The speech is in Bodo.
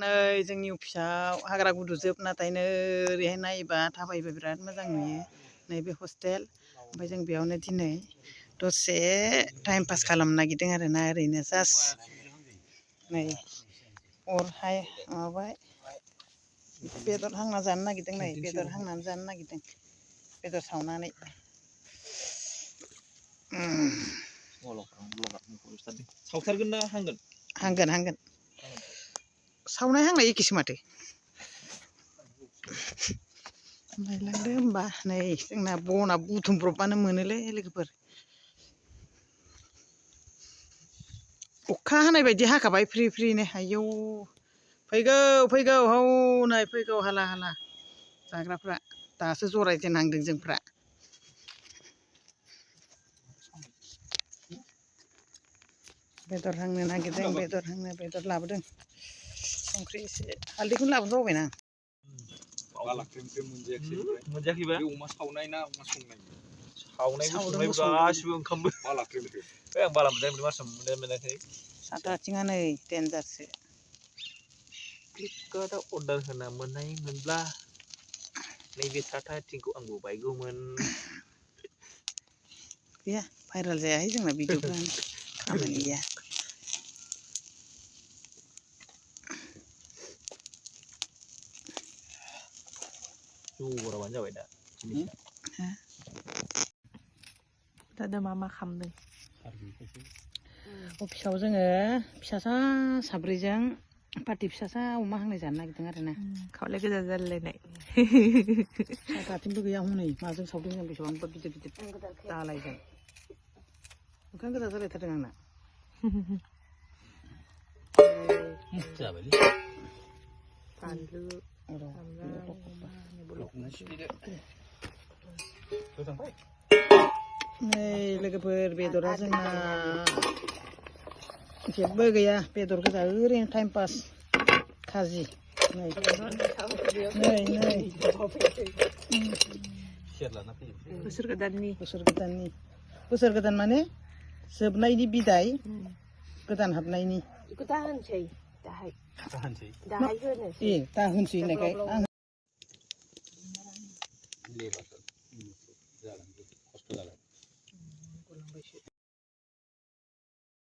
नै जोंनि अफिसाव हाग्रा गुदुजोब नाथाय नै ओरैहाय नायोबा थाबायबा बिराद मोजां नुयो नैबे हस्टेल ओमफ्राय जों बेयावनो दिनै दसे टाइम पास खालामनो नागिरदों आरोना ओरैनो जास्ट नै अरहाय माबाबाय बेदर हांना जानो नागिरदों नै बेदर हांनानै जानो नागिरदों बेदर सावनानै सावथारगोन ना हांगोन हांगोन सावनाय हांनाय एखेसो माथो नायलांदो होमबा नै जोंना बना बुथुमब्रबबानो मोनोलै लोगोफोर अखा हानाय बायदि हाखाबाय फ्रि फ्रिनो आयौ फैगौ हौनै फैगौ हाला हाला जाग्राफ्रा दासो जरायजेनहांदों जोंफ्रा बेदर हांनो नागिरदों बेदर लाबोदों संख्रि एसे हालदैखौनो लाबोनो बावबायना बाला ख्रेम ख्रेम मोनजायाखैबा बे अमा सावनाय ना अमा संनाय सावनायबो संनायबो गासिबो ओंखामबो बाला ख्रेम ख्रेम आं बाला मोनजायाखै साथा आथिङा नै देन्जारसो फ्लिपकार्टआव अर्डार होना मोननाय मोनब्ला नैबे साथा आथिंखौ आंबो बायगौमोन गैया भाइरेल जायाहाय जोंना भिडिअफ्रा खामानि गैया जराबानो जाबाय दा दा मा खालामदों अफिसाव जोङो फिसासा साब्रैजों पार्टि फिसासा अमा हांनाय जानो नागिरदों आरोना खावलाय गोजा जालायनाय साथा आथिंबो गैया हनै माजों सावदों जों बेसेबांबा गिदिर दालायजों ओंखाम गोजा जालायथारदों आंना जाबायलै बानलु नै लोगोफोर बेदरा जोंना जेबो गैया बेदर गोजा ओरैनो टाइम पास खाजि नै बोसोर गोदान माने जोबनायनि बिदाय गोदान हाबनायनि दा होनसै दाहाय होनोसै दा होनसै होननायखाय आं